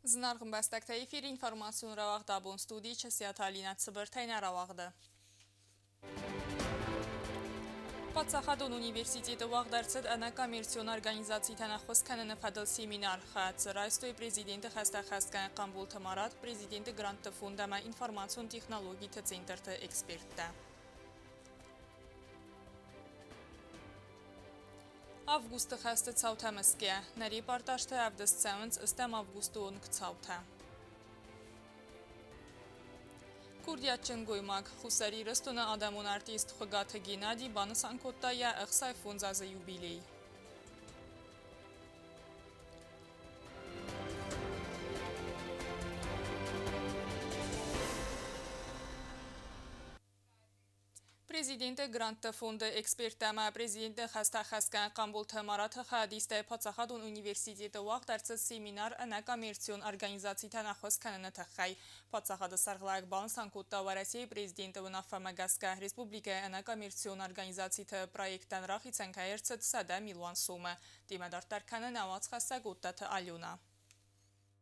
Znargın bəstəkdə efir informasyon ravaqdabun studi çəsiyyət sıbırtayna ravaqdı. Պատսախադուն ունիվերսիտետը վաղդարձդ անա կոմերցիոն օրգանիզացի տանախոս կանանը ֆադլ սեմինար խաց ռայստոյ prezidenti խաստախասկան qambul tamarat prezidenti grantă fundama informasyon texnologi tățintărtă ekspertdə. Avgustı xəstə çavtəməskə, nəri partaştı avdız çəvınc ıstəm avgustu on kçavtə. Kurdiyatçın qoymaq, xusari rıstona adamın artist xıqatı Genadi banı sankotdaya əxsay funzazı yubiley. Prezidenti Grantı fondu ekspertəmə prezidenti xəstəxəskən qambul təmaratı xədistə Patsaxadun Universiteti vaxtartsız seminar ənə komersiyon organizasiya tənaxos kənənə təxəy. Patsaxadı sarğılayıq balansan kodda varəsiy prezidenti vınafə məqəskə Respublika ənə komersiyon organizasiya proyektən raxicən kəyərçət sədə milyon sumə. Demədar kənən əvaz xəstə qodda tə alyona.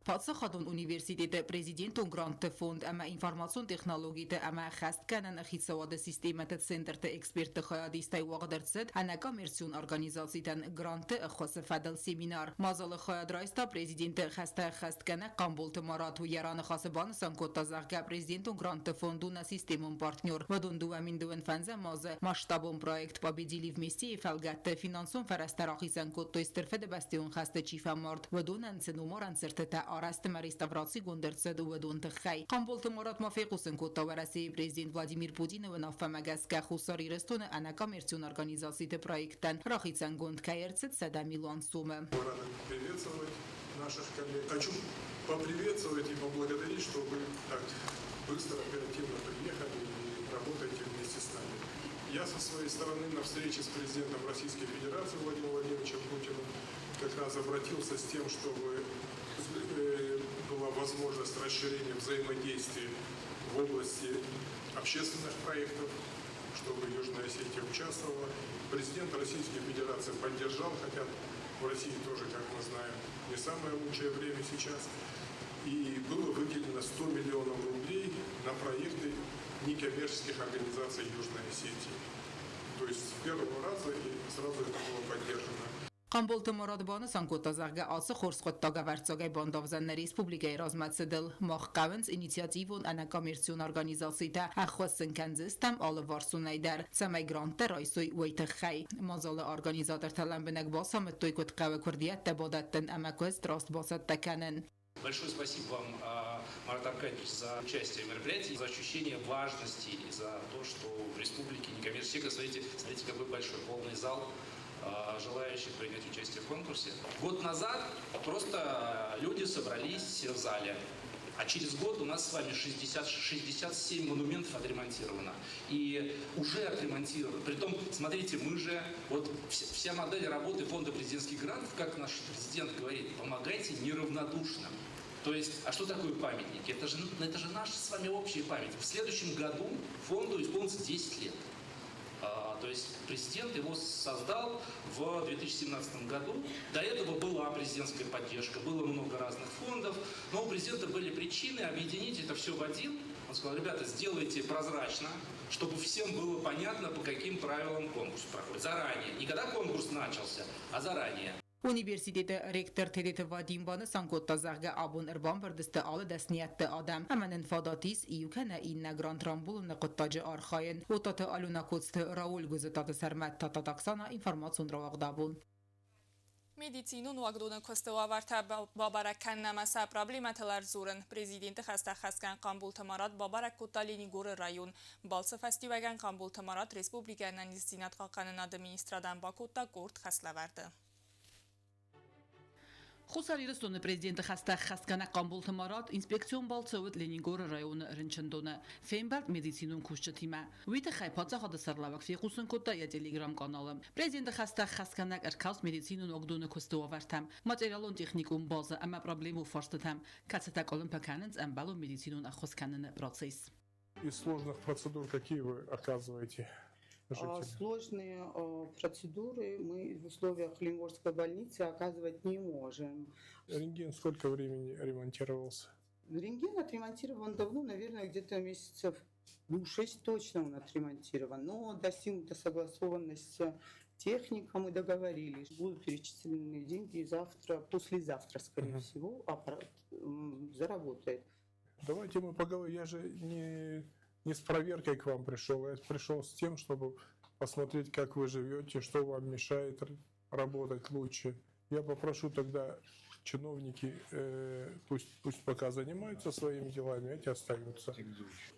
Պատսախադուն ունիվերսիտետը prezidentun grantı fond ama informasyon texnologiyte ama xast kanan xitsavada sistemete centerte eksperti xayadistay waqdartsed ana komersiyon organizasiyten grantı xos fadal seminar mazalı xayadraysta prezidenti xast kana qambul tamarat u yaran xasban sankota zarga prezidentun grantı fonduna sistemun partner vadundu amindun fanza maze масштабом проект победили вместе и фалгатте финансон фарастарахи санкот то истерфеде бастион xaste чифа март vadun ценуморан цертета Арастма реставрации гундерцед уведун тхай. Qambul tamarat mafequsin kota varasi prezident Vladimir Putin و نافه مگسکه خساری رستون انا коммерцион организации проектен рахицен гунд каерцет 7 миллион сумы. Рада приветствовать наших коллег. Хочу поприветствовать и поблагодарить, что вы так быстро, оперативно приехали и работаете вместе с нами. Я со своей стороны на встрече с президентом Российской Федерации Владимиром Владимировичем Путиным как раз обратился с тем, чтобы была возможность расширения взаимодействия в области общественных проектов, чтобы Южная Осетия участвовала. Президент Российской Федерации поддержал, хотя в России тоже, как мы знаем, не самое лучшее время сейчас. И было выделено 100 миллионов рублей на проекты некоммерческих организаций Южной Осетии. То есть с первого раза и сразу это было поддержано. Qambul tamarat banı sankota zarga ası xorskot tagavərtsagay bandavzanna Respublikaya razmatsidil mağqavins inisiativun ana komersiyon organizasiyta əxvasın kənzistem alı varsunaydar samay grantda raysoy vaytaxay. Mazalı organizator talambinek basamit toykut qavə kurdiyat tabadattan əməköz trast basat takanin. Большое спасибо вам, Марат Аркадьевич, за участие в мероприятии, за ощущение важности и за то, что в республике некоммерческий сектор, смотрите, какой большой полный зал желающих принять участие в конкурсе. Год назад просто люди собрались в зале, а через год у нас с вами 67 монументов отремонтировано. И уже отремонтировано. Притом, смотрите, мы же, вот вся модель работы фонда президентских грантов, как наш президент говорит, помогайте неравнодушным. То есть, а что такое памятники? Это же наша с вами общая память. В следующем году фонду исполнится 10 лет. То есть президент его создал в 2017 году. До этого была президентская поддержка, было много разных фондов, но у президента были причины объединить это все в один. Он сказал: ребята, сделайте прозрачно, чтобы всем было понятно, по каким правилам конкурс проходит. Заранее. Не когда конкурс начался, а заранее. Universiteti rektor tedete Vadim banı sankota zarga abun irban berdiste alı desniyette adam. Hemen infadatis iyukene inne grant rambulun qıttacı arxayın. O tatı aluna kotstı Raul gözütatı sermet tatataksana informasyon ravaqdabun. Medicinun waqduna kostovavarta babarakkan namasa problematalar zurun. Prezidenti xastaxaskan Qambul tamarat babarak kotalini gore rayon. Balsa festivagan Qambul tamarat Respublikanan istinat qalqanın administradan bakotda kort xaslavardı. خساری رسون prezidenti xastaxaskana Qambul tamarat inspeksiyon balçavut Leningor rayonu rınçındona Femberg medisinun kuşçatima. Vite xaypatsa xada sarlavak fiqusun kodda ya telegram kanalı. Prezidenti xastaxaskana erkaus medisinun ogdunu kostovartam. Materialon texnikun bazı ama problemu farstatam. Katsatak olimpakanins ambalon medisinun axoskanını proces. Из сложных процедур, какие вы оказываете Скажите. Сложные процедуры мы в условиях Ленгорской больницы оказывать не можем. Рентген сколько времени ремонтировался? Рентген отремонтирован давно, наверное, где-то месяцев 6 точно он отремонтирован. Но достигнута согласованность с техником, мы договорились. Будут перечислены деньги завтра, послезавтра, скорее всего, аппарат заработает. Давайте мы поговорим. Я же не с проверкой к вам пришел, я пришел с тем, чтобы посмотреть, как вы живете, что вам мешает работать лучше. Я попрошу тогда чиновники, пусть пока занимаются своими делами, эти остаются.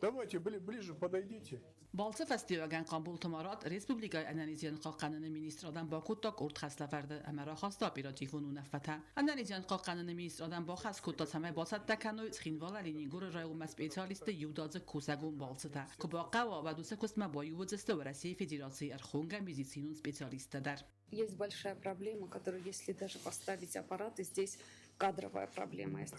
Давайте ближе подойдите. Balçı festivalgan Qambul Tamarat Respublikay Analiziyan Qalqanını ministradan Bakuttak urt xaslafardı əmərə xasta operativunu nəfətə. Analiziyan Qalqanını ministradan Baxas Kutta Samay Basat Takanoy Tsxinvala Leningur rayğuma specialisti Yudazı Kusagun Balçıda. Kubaqava və dusa kusma boyu vəzəstə və Rusiya Federasiya Arxunga medisinun specialistədər. Есть большая проблема, которую, если даже поставить аппараты, здесь кадровая проблема есть.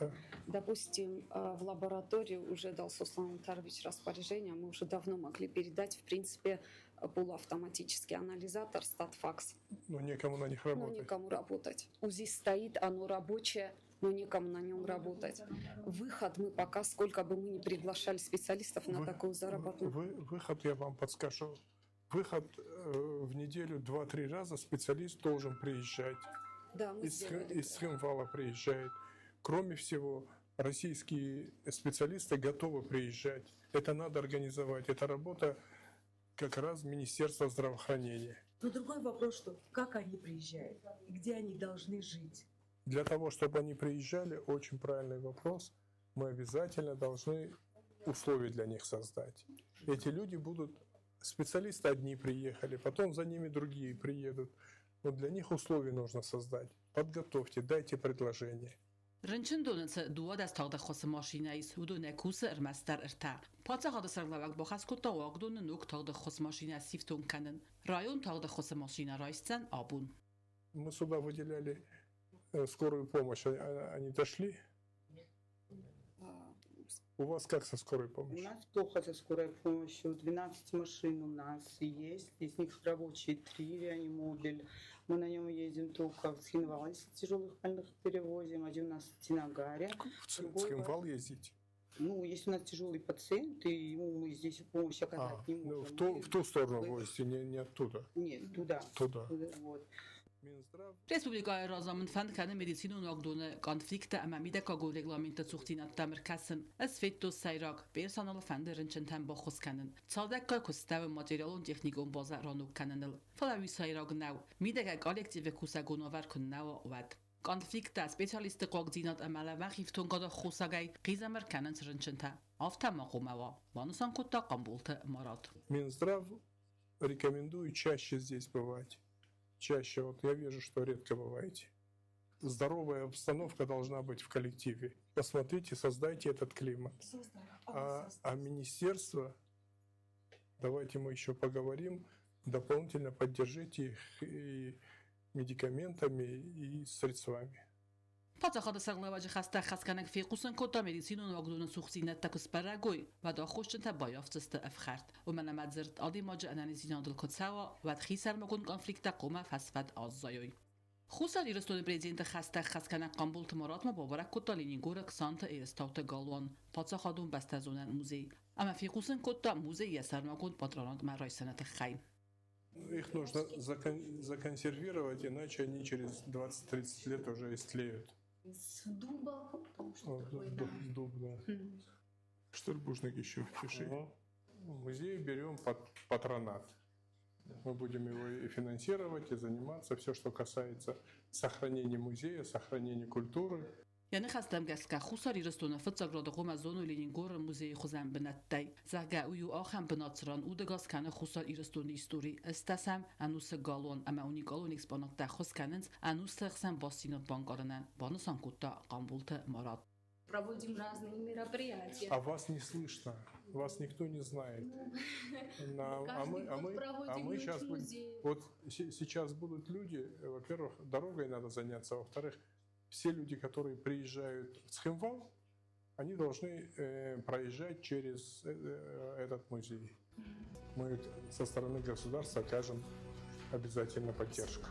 Допустим, в лаборатории уже дал Суслан Антарович распоряжение, мы уже давно могли передать, в принципе, полуавтоматический анализатор StatFax. Но некому на них Но работать. никому работать. УЗИ стоит, оно рабочее, но никому на нем работать. Выход мы пока, сколько бы мы ни приглашали специалистов на такую заработную. Выход я вам подскажу. Выход в неделю 2-3 раза специалист должен приезжать. Да, мы сделали. Из Схимвала приезжает. Кроме всего, российские специалисты готовы приезжать. Это надо организовать. Это работа как раз Министерства здравоохранения. Но другой вопрос, что как они приезжают, где они должны жить. Для того, чтобы они приезжали, очень правильный вопрос, мы обязательно должны условия для них создать. Эти люди будут, специалисты одни приехали, потом за ними другие приедут. Но для них условия нужно создать. Подготовьте, дайте предложение. Rınçın donatı dua dastaqda xosu maşinayis udu nekusa irmastar irta. Patsa hada sarglavak baxas kutta waqdun nuk taqda xos maşina siftun kanın. Rayon taqda xosu maşina raistan abun. Мы сюда выделяли скорую помощь, они дошли? У вас как со скорой У помощью? нас плохо со скорой помощью. 12 машин у нас есть. Из них рабочие 3 реанимобиль. Мы на нем ездим только в Схинвал, если тяжелых больных перевозим. Один у нас в Тинагаре. В Схимвал ездить? Ну, если у нас тяжелый пациент, и ему мы здесь помощь оказать не можем. В ту сторону возите, не оттуда? Нет, туда. Туда. Вот. Minzdrav. Respublikaya razamın fənd kanı medisinun waqdunu konflikta əməmidə qago reglamenta suxtinat tamir kasın. Az fetto sayraq personal fənd rınçın tən baxos kanın. Çaldakka kustav materialun texnikun baza ranuk kanınıl. Falavi sayraq naw. Midəgə kollektive kusagunovar kunnawa ovat. Konflikta specialisti qaqdinat əmələ və xiftun qada xusagay qizamır kanın rınçın tə. Afta maqumava. Banusan kutta Qambulta Marat. Минздрав рекомендую чаще здесь бывать. Чаще, вот я вижу, что редко бываете. Здоровая обстановка должна быть в коллективе. Посмотрите, создайте этот климат. А министерство, давайте мы еще поговорим, дополнительно поддержите их и медикаментами, и средствами. Patsa xada sarglavacı xasta xaskanak fiqusun kota medisinun waqdunu suxtinat takus paragoy və da xoşçun ta bayaftıstı əfxart. O mənə mədzirt adi macı analizinan dil kotsawa və txisar məkun konflikta qoma fasfad azzayoy. Xusal İristonu prezidenti xasta xaskanak Qambul Tamarat ma babarak kota Leningora qsanta İristauta Galwan patsa xadun bastazonan muzey. Ama fiqusun kota muzey yasar məkun patronat ma raysanat xayn. Их нужно законсервировать, иначе они через 20-30 лет уже истлеют. С дуба, потому что такой, Дуб, да. Штырбушник еще впиши. Музей берем под патронат. Мы будем его и финансировать, и заниматься. Все, что касается сохранения музея, сохранения культуры. Yani xastam gaska xusar İristonu fıtsagrada qoma zonu Leningora muzeyi xuzan binattay. Zaga uyu axam binatran u degas kana xusar İristonu istori istasam anus galon ama uni galon exponat da xuskanens anus xsan basinat bankarından banusan kutta Qambulta Marat. проводим разные мероприятия. А вас не слышно, вас никто не знает. Мы сейчас вот сейчас будут люди, во-первых, дорогой надо заняться, во-вторых, все люди, которые приезжают в Схимвал, они должны проезжать через этот музей. Мы со стороны государства окажем обязательно поддержку.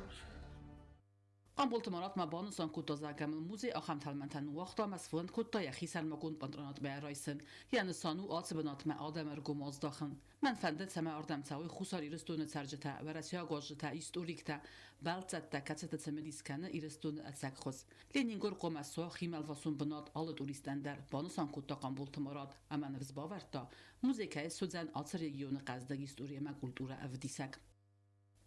قامبول تمارات ما بانوسان كوتا زاكم الموزي أخم تلمنتن وقتا مسفون كوتا يخيس المكون بانترانات بعرايسن يعني سانو آت بنات ما آدم رجوماز داخن من فندت سما آدم تسوي خساري رستون ترجتا ورسيا جاجتا إستوريكتا بلتتا كتت تسمديس كنا إرستون أتسخز لينينجور قوم السوا خيمل فاسون بنات آلت أوريستندر بانوسان كوتا قامبول تمارات أما نفس باورتا موزيكا سوزن آت ريجيون قصدق إستوريا ما كولتورا أفديسك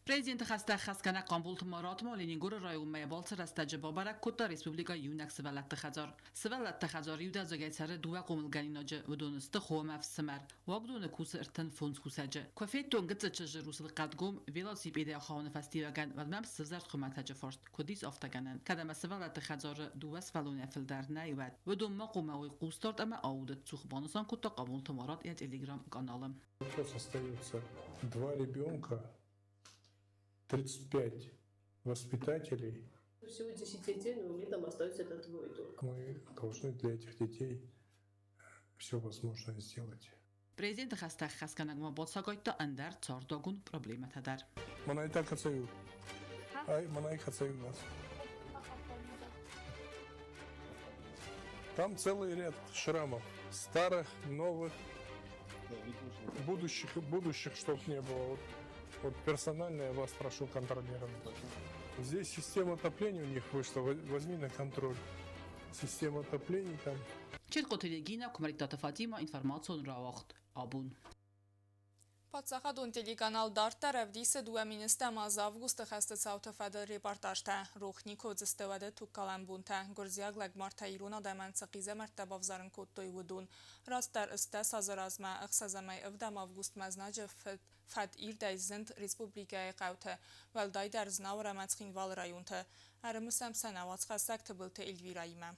Президент Хастахаскана Камбул Тмарат Малинигур район Майбалц растаджба барак Кота Республика Юнак Свалат Тахазар. Свалат Тахазар Юда Загайцара Дуа Комилганинадж Вдонст Хома в Самар. Вагдон Кус Иртан Фонс Кусадж. Кофетон Гцачж Русл Кадгум велосипеде Хаун Фестиваган Вадмам Сзар Хуматадж Форст Кодис Афтаганан. Кадама Свалат Тахазар Дуа Свалон Филдар Найвад. Вдон Мақумави Кустарт ама Аудат Цухбанусан Кота Камбул Тмарат и Телеграм каналом. Сейчас остается 2 ребенка, 35 воспитателей. Всего 10 детей, но у меня там остается это двое только. Мы должны для этих детей все возможное сделать. Президент Хастахаскана Мабоцагойта Андар Цардагун проблема тадар. Манайта Кацаю. Ай, Манай Кацаю нас. Там целый ряд шрамов. Старых, новых, будущих, чтоб не было. Вот персонально я вас прошу контролировать. Здесь система отопления у них вышла, возьми на контроль. Система отопления там. Черко телегина Кумаритата Фатима информацион равахт Абун. Պատսախադուն տելիկանալ դարտար ավդիսը դու ամինստա մազ ավգուստը խաստացաուտը ֆադը ռեպարտաշտա ռուխնիկո ձստվադը թուկ կալամբունտա գորզիագ լագ մարդա իրուն ադաման ծղիզը մարտաբավ զարնկոտոյ վդուն ռաստար ըստա սազարազմա ըխսազամայ ըվդամ ավգուստ մազնաջը ֆատ իր դայզնդ ռեսպուբլիկայի ყავთը վալդայ դարզնավ ռամացխին վալ ռայունթը արմուսամ սանավաց խասակ թբլթը Էլվիրայիմա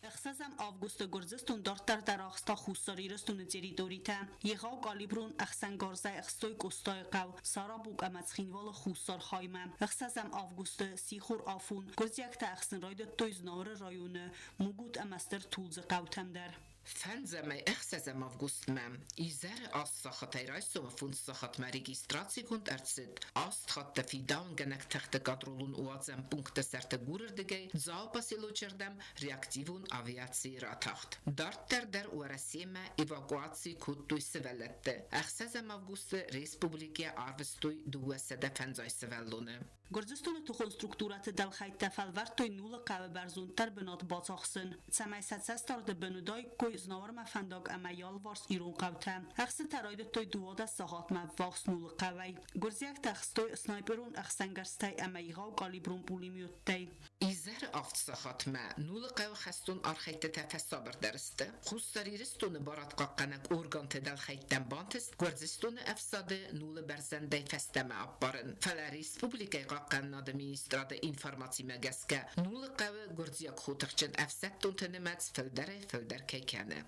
Ախսազամ ավգուստը գորձստուն դարտար դարախստա խուսարիրստուն տերիտորիթա եղավ կալիբրուն ախսան գորզայ ախստոյ կոստոյ ყավ սարաբուկ ամացխինվալը խուսար խայմա ախսազամ ավգուստը սիխուր աֆուն գորզյակտա ախսն ռայդը տոյզնորը ռայունը մուգուտ ամաստր թուլզը ყավթամդար Фенземе ехсезем август мем. Изер аст райсом фунсахат ма регистрациягунд эрцид. Аст хатта фидаун генек техте кадрулун уазем пункте серте гурердегей. Заопасилу чердем реактивун авиации ратахт. Дартер дер уарасиме эвакуации куттуй севелетте. Ехсезем август республике арвестуй дуэседе фензай севеллуне. Գորձստոնը թողոն ստրուկտուրատը դալխայ տեֆալվարտոյ նուլը կավը բարձունտար բնոտ բացախսն ցամայսացաստար դը բնուդայ կոյ զնավոր մաֆանդակ ամայալ վարս իրուն կավթա ախսը տարայդը տոյ դուոդա սաղատ մա վախս նուլը կավայ գորձյակ տախստոյ սնայպերուն ախսանգարստայ ամայղավ կալիբրուն պուլիմյոտտայ İzer aftsakhat ma nulu qav xastun arxayta tafasabr dariste xussariristun barat qaqqanak organ tedal xaytdan bantist gurzistun afsade nulu berzende festama abbarın fala respublika qaqqanada ministrada informatsiya magaska nulu qav gurziyak xutaqchin afsattun tenemats filder kaykane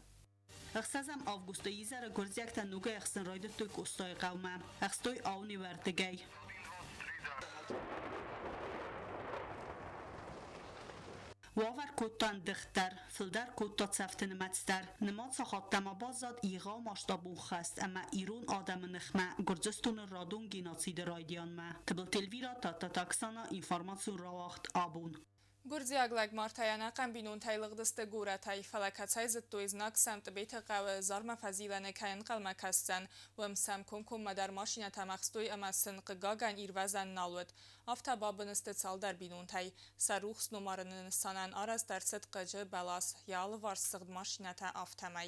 Ախսազամ ավգուստը իզարը գորձյակտա նուգա ախսն ռայդը տոյ կոստոյ qavma ախստոյ ավնի վարտեգայ Վավար կոտան դղտար, ֆլդար կոտա ծավտը նմացտար, նմաց խատտամաբազատ իղա մաշտաբուն խաստ, ամա իրուն ադամը նխմա, գորձստունը ռադուն գինացիդը ռայդյան մա, թբլտելվիրա տատատաքսանա ինվարմացուն ռավախտ աբուն. Գուրձիագլակ մարդայանա կամբինուն թայլղդստը գուրաթայ ֆալակացայ զտոյզնակ սամտ բեթը qավը զարմա ֆազիլանը կայն qalmakassan վմ սամքում մադար մաշինա թամախստոյ ամասն qգագան իրվազան նալուտ ավտաբաբնստը ցալդար բինուն թայ սարուխս նոմարն սանան արաս դարցդ qj բալաս յալ վարսղդ մաշինա թա ավտամայ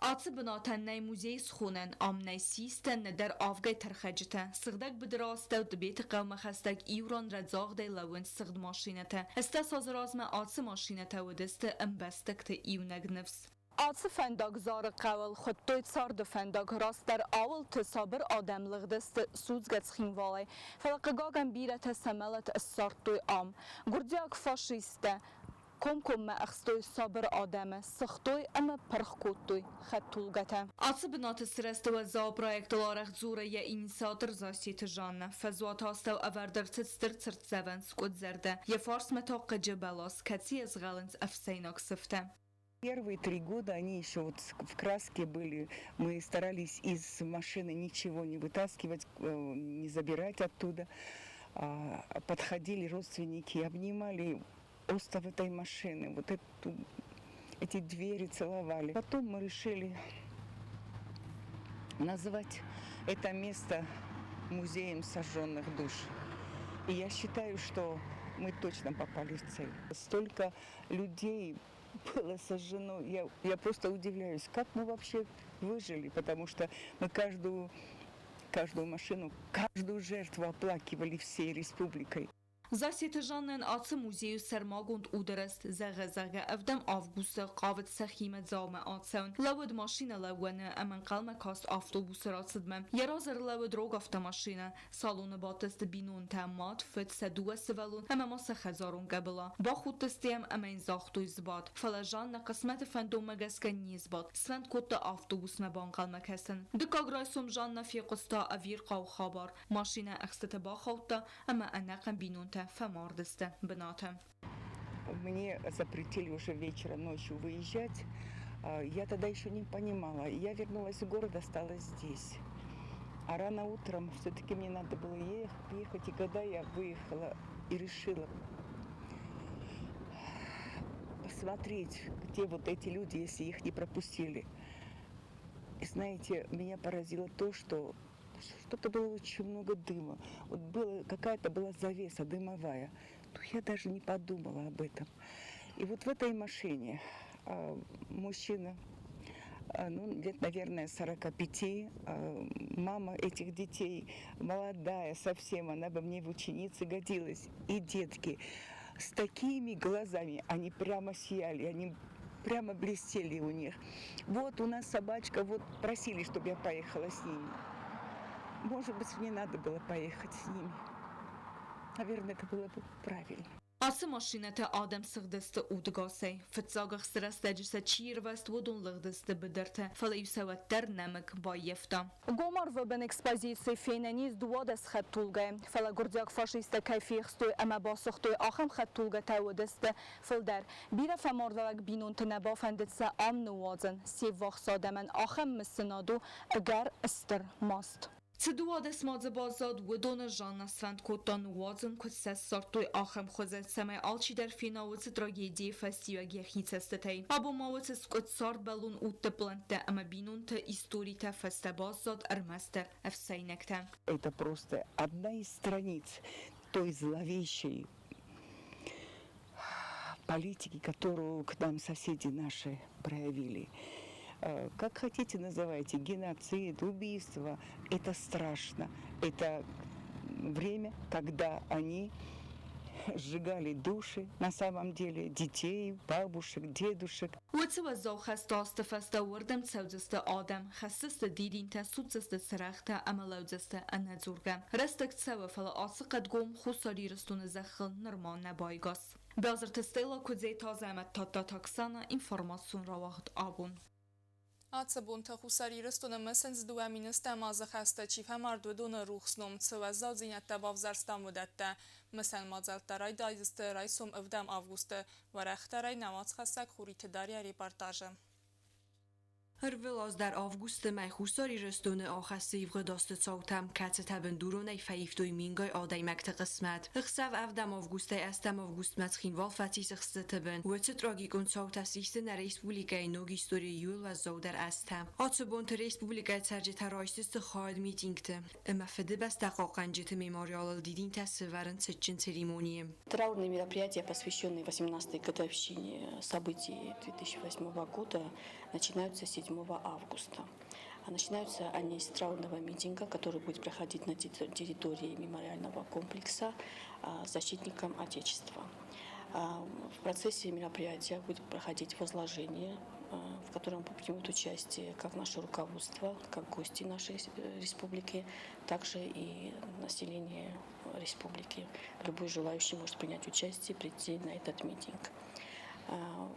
Ացı bınatannay muzey sxunan amnay sistan der avgay tarxajta sığdak bidrastav dbeti qawma xastak İran radzağday lawın sığd maşinata esta sazrazma atsı maşinata wedesta ambastakta İwnag nefs Atsı fendag zarı qawal xuttoy sardı fendag rastar awal tisabir adamlıqdast suzgat xinvalay falaqagagan birata samalat as-sartoy am gurdiak faşista Kom ma axstoy sabır adamı, sıxtoy ama parxkottoy xattulgata. Atsı binatı sırastı ve za proyekt olarak zura ya inisiatır zasiyeti janna. Fezvat hastav avardar tstır tsırtseven skot zerde. Ya fars metaqqı balas, katsi yazgalins afsaynak sıfta. Первые 3 года они еще вот в краске были. Мы старались из машины ничего не вытаскивать, не забирать оттуда. Подходили родственники, обнимали остов этой машины, вот эти двери целовали. Потом мы решили назвать это место музеем сожженных душ. И я считаю, что мы точно попали в цель. Столько людей было сожжено. Я просто удивляюсь, как мы вообще выжили, потому что мы каждую машину, каждую жертву оплакивали всей республикой. Засیتجانن آت موزیو سرماگوند او درست زغزغه افدم آفگوست قاوت سخیمت زام آتسون لود ماشینه لونه امن قلم کاست آفتوبوس راسدمم یرازر لود روگ افت ماشینه سالون باتست بینون تمات فت سدوه سوالون اما ماسه خزارون قبلا با خود تستیم امین زاختوی زباد فلجان نقسمت فندوم گسکن نیزباد سفند کت آفتوبوس مبان قلم کسن دکاگرای سمجان نفی قستا اویر قاو خابار ماشینه اخست با خوتا اما انقم بینون فماردسته بناتم. Мне запретили уже вечером, ночью выезжать. Я тогда еще не понимала. Я вернулась в город, осталась здесь. А рано утром все-таки мне надо было ехать. И когда я выехала и решила посмотреть, где вот эти люди, если их не пропустили. И знаете, меня поразило то, что что-то было очень много дыма. Вот какая-то была завеса дымовая. Но я даже не подумала об этом. И вот в этой машине мужчина, лет, наверное, 45, мама этих детей, молодая совсем, она бы мне в ученице годилась. И детки с такими глазами, они прямо сияли, они прямо блестели у них. Вот у нас собачка, вот просили, чтобы я поехала с ними. Может быть, мне надо было поехать с ними. Наверное, это было бы правильно. آس ماشینت آدم سخدست اودگاسی فتزاغ سرست جسد چیر وست ودون لغدست بدرته فلیوسوت در نمک با یفتا Гомар в бен экспозиции фейнениз дуадес хаттулга фала гурдяк фашиста кайфихстой ама басохтой ахам хаттулга таводесте филдар бира фамардалак бинун тнабо фандетса ам нуазен севах садаман ахам مسنادو اگر استر ماست Цедуад اسماز بازاد و دون جان سفند کتان وازم کت سس سارتوی آخم خوزه سمای آلچی در فیناوت تراژدی فستیواگی خیتسته ابو ماوت سکوت سارد بالون اوت بلنته اما بینون تا істории تا فست بازاد ارمستر افسینکته. Это просто одна из страниц той зловещей политики, которую к нам соседи наши проявили. Как хотите называйте, геноцид, убийство, это страшно. Это время, когда они сжигали души, на самом деле, детей, бабушек, дедушек. وتو زو خستاست فست وردم تودست آدم خستست دیدین تا سوتست سرخت عملودست انزورگم رستک تسوه فلا آسقد گم خساری رستون زخل نرمان نبایگاس بازر تستیلا کدزی تازه امت تا تاکسانا اینفورماسیون را وقت آبون Ацебун тахусари рыстуна месенз дуаминеста маза хаста чифа мардудуна рухснум цваза зинятта бавзарстан мудатта месен мазалтарай дайзсте райсум эвдам августе варахтарай намац хастак хурит дарья репортажа. هرولز در آوگوست می خوساری رستونه آخسته یوغ داست صوتم کت تبن دورونه فیفتوی مینگای آدای مکت قسمت اخساف افدم آوگوسته استم آوگوست متخین والفتیس اخسته تبن و تتراگی کن صوت اسیسته نر ریسپولیکای نوگی ستوری یول و زودر استم آتبون تر ریسپولیکای ترجه ترایستست خواهد میتینگته اما فده بس دقاقن جت میماریال دیدین تسورن سچن سریمونیم. Траурные мероприятия, посвященные 18-й годовщине событий 2008 года, начинаются 7 августа. Начинаются они с траурного митинга, который будет проходить на территории мемориального комплекса защитникам Отечества. В процессе мероприятия будет проходить возложение, в котором примут участие как наше руководство, как гости нашей республики, также и население республики. Любой желающий может принять участие, прийти на этот митинг.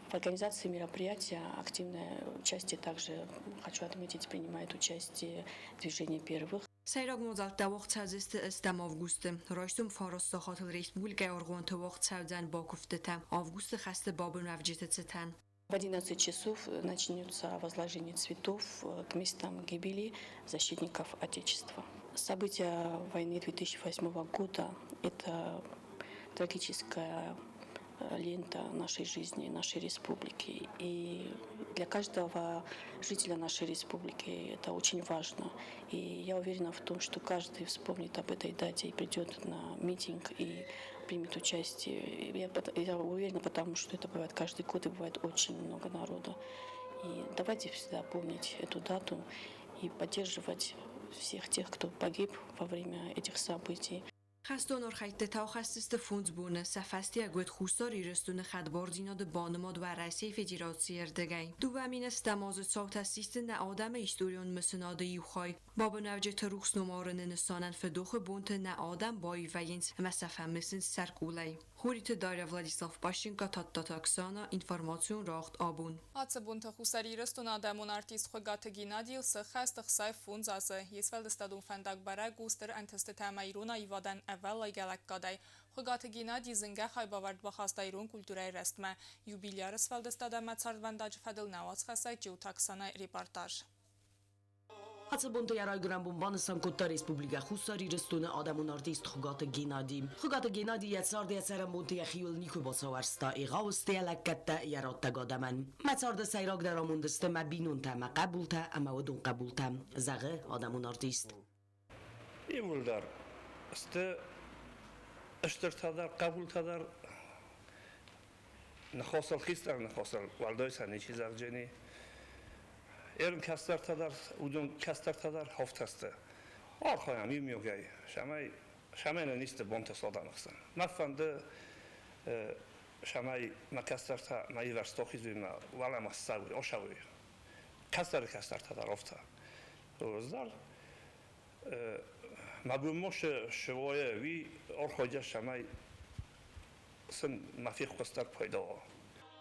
В организации мероприятия активное участие также, хочу отметить, принимает участие движение первых. سیراگ موزالت وقت سازست استم آوگوست رایستم فارس ساخات ریسپولیکای ارگون وقت سازن با کفته تم آوگوست خسته بابن رفجت ستن. В 11 часов начнется возложение цветов к местам гибели защитников Отечества. События войны 2008 года – это трагическая лента нашей жизни, нашей республики. И для каждого жителя нашей республики это очень важно. И я уверена в том, что каждый вспомнит об этой дате и придет на митинг и примет участие. Я уверена, потому что это бывает каждый год и бывает очень много народа. И давайте всегда помнить эту дату и поддерживать всех тех, кто погиб во время этих событий. خستان ارخیت تا خستست فوند بونه سفستی اگوید خوستاری رستون خدبار دیناد بانماد و رسی فدراسی اردگی دو بمین استماز ساوت اسیست نه آدم ایستوریون مسناده یوخای باب نوجه تروخس نمارن نسانن فدوخ بونت نه آدم بای و ینس مسافه مسن سرکولی خوریت دایره ولادیسلاف باشینکا تاکسانا اینفورماسیون راخت آبون Ացբունթը խուսարի ռստուն ադամուն արտիստ խգաթը գինադիլ սխաստ խսայ ֆունձասը եսվել դստադուն ֆանդակ բարակ ուստր անթստը թամայրունա իվադան əvvəl gələk qaday. Խգաթը գինադի զնգə խայբավարդ բախաստայրուն կուլտուրայ ռստմə. Юбիլյարս վել դստադամə ծարվանդաջ ֆադıl նավաց խասայ ջիութաքսանայ ռեպարտաժ. Ացբունթը երայգրամբուն բանստան կոտտա ռեսպուբլիկա խուսարի ռստունը ադամուն արտիստ խգաթը գինադի. Խգաթը գինադի եծարդի եծարամոնտի եխիول նիքու բացավարստա իղավստի ելակկատտա երատտա գադամən. Մեծարդը սայրակ դարամունդստը մաբինուն թամա qəbultə əmə ودون qəbultə. Zəğı ադամուն արտիստ. İmullar işte اشترتادر قبول تادر نخواستل خیستر نخواستل والدای سنی چیزر جنی ایرم کستر تادر اودون کستر تادر هفت هسته آرخایم میوگی شمای نیست بانت ساده نخستن مفنده شمای مکستر تا مایی ورستاخیز بیم ولی مستوی آشوی کستر تادر افته روزدار مبومش شوایه وی آرخاجه شمای سن مفیق خستر پیدا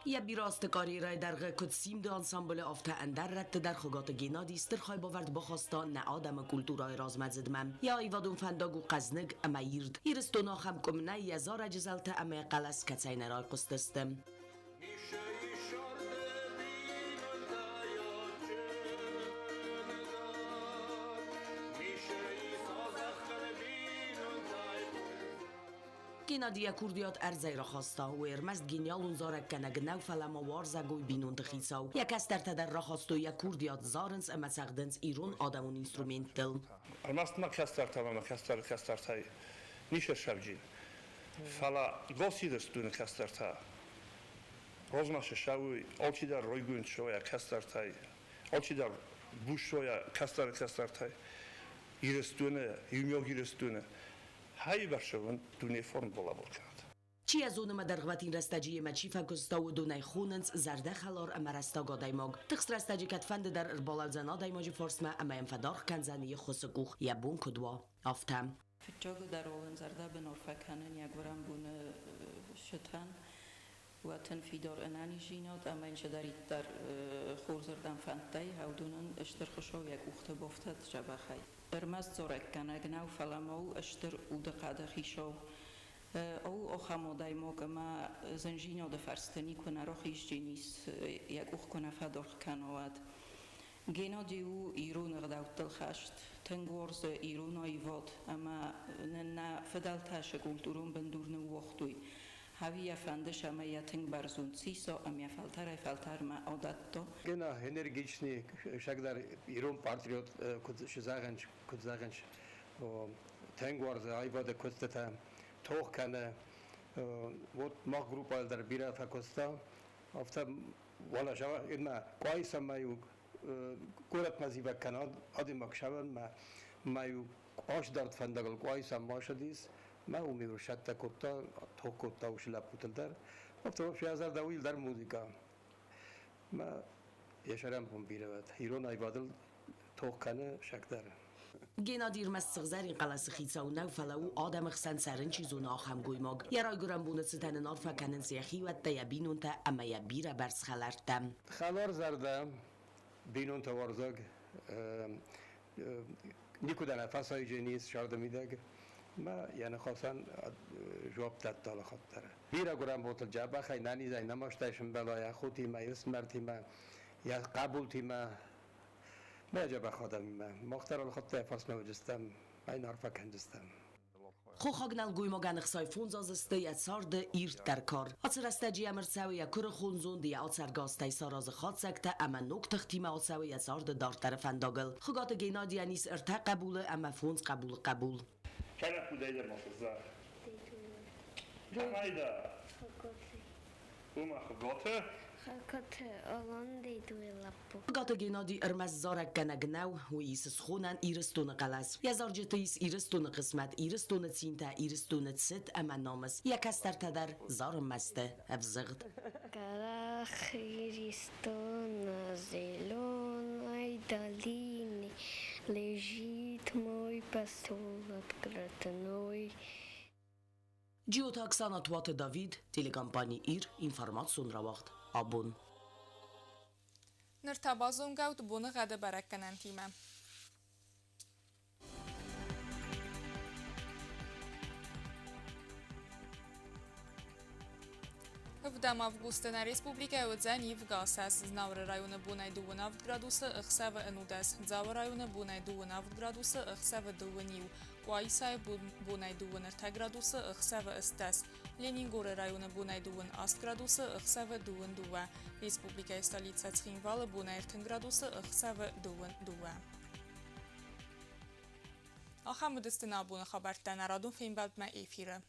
یه بیراستکاری رای در کد سیم ده انسامبل آفته اندر رد در خگات گینادی استر خای باورد بخواستان نه آدم کلتورای رازمزدمم یا ایوادون فنداگو قزنگ اما یرد ایرستو ناخم کمنه یزار اجزالت اما قلس کتسین رای قستستم گینادیا کوردیات ارزای را خواستا و ارمست گینیالون زارک کنگ نوفلم و وارزگوی بینون تخیصاو یک از در را خواستو یک کوردیات زارنس اما سغدنس ایرون آدمون اینسترومنت دل ارمست ما کستر تای نیشر شبجین فلا گاسی دستون کستر تا روزماش شوی آلچی در رویگوین شویا کستر تای آلچی در بوش شویا کستر تای ایرستونه یومیو ایرستونه هایی برشون دونه فرم بالا برکند. چی از اونم در غواتین رستاجی مچیفه کستا و دونه خوننس زرده خلار اما رستا گادای ماگ تخس رستاجی کتفند در اربال زنا دایماجی فرسمه اما انفدار کنزنی خسکوخ یا بون کدوا آفتم. فجاگ در اون زرده به نورفکنن یک برم بون شتن و تنفیدار انانی جینات اما اینجا دارید در خورزردن فندای هودونن اشتر خشاو یک اخت بافتد جبه خی. ارمست زورک کنگ نو فلماو اشتر او دقیقه خیشاو او آخمادای ما زنجینا د فرستنی کنه را خیش جنیس یک اخ کنه فدار کنواد گینا دیو ایرون غداوت دلخشت تنگورز ایرون آیواد اما نه فدالتاش کلتورون بندورن وقتوی هاوی فندش اما یتنگ برزون سیسا اما فلتر ما عادت دو گنا هنرگیچنی شکدار ایران پارتریوت کدزاغنش تنگورز آیواد کدتا توخ کنه بود ما گروپ در بیرا فکستا افتا ولا شوا اینا کویس مایو کورت مزیبا کناد آدی مکشون مایو آش درد فندگل کویس ماشدیس ما امیدو شت کتا توخ کتا وش لپوتل در افتا شیازار دویل در موزیکا ما یشرم بون بیرا ایران ایوادل توخ کنه شکدار گینادیر مستغزرین قلس خیتسا و نوفلو آدم خسن سرنچی زون آخم گویماگ یرای گرم بونه ستن نارفا کنن سیخی و تا بینون تا اما یا بیره برس خلردم خلار زرده بینون تا ورزاگ نیکو در نفس های جنیس شارده میدگ ما یعنی خواستن جواب داد دالا خود داره بیرا گرام بوتل جابا خی نانی زای نماشتایشم بلایا خوتی ما اسمرتی ما یا قبولتی ما ما جابا خودم ما مختار الخطه فرس نوجستم این عرفه کنجستم Խոխագնալ գույմոգանխսայ ֆունզազստե յացարդը իր դարքար ացրաստաջի ամրցավի յակուրը խունզունդի ացարգաստայ սարազը խացակտը ամանոկ թղթիմա ացավի յացարդը դարտարը ֆանդագլ խգատը գենադյանիս ըրթա qəbulը ամա ֆունզ qəbul Kana kudayda mosza. Hayda. Uma khogota. Khogota Olandi duelapu. խգատը գենադի ըրմազ զարակ կանագնավ հույս սխունան իրստունը qalaس յազարջետիս իրստունը qismat իրստունը ցինտա իրստունը ցետ ամանամս յակաստարտադար զարմաստը ավզղդ Garach Iristona Zelona Idalini Legit moj pasolat gratanoj Ջիոթա 20 թվականի Դավիթ տելեկամպանի իր ինֆորմացիոն ռավախտ աբուն Նրթաբազում գաուտ բունը գադը բարակ կանան թիմը Վդամ ավգուստն Ռեսպուբլիկայ օձան իվ գասաս Znavr rayonu bunay 2 gradusă ըխսավը ընուդես Ձավը rayonu bunay 2 gradusă ըխսավը դուվնիու Կուայսայ bunay 2 gradusă ըխսավը ըստես Լենինգորը rayonu bunay 2 gradusă ըխսավը դուվնդուվա Ռեսպուբլիկայ ստолица Ცხինվալը bunay 1 gradusă ըխսավը դուվնդուվա Ախամդստնա բունը խաբարտան արադուն ֆիլմբալտմա էֆիրը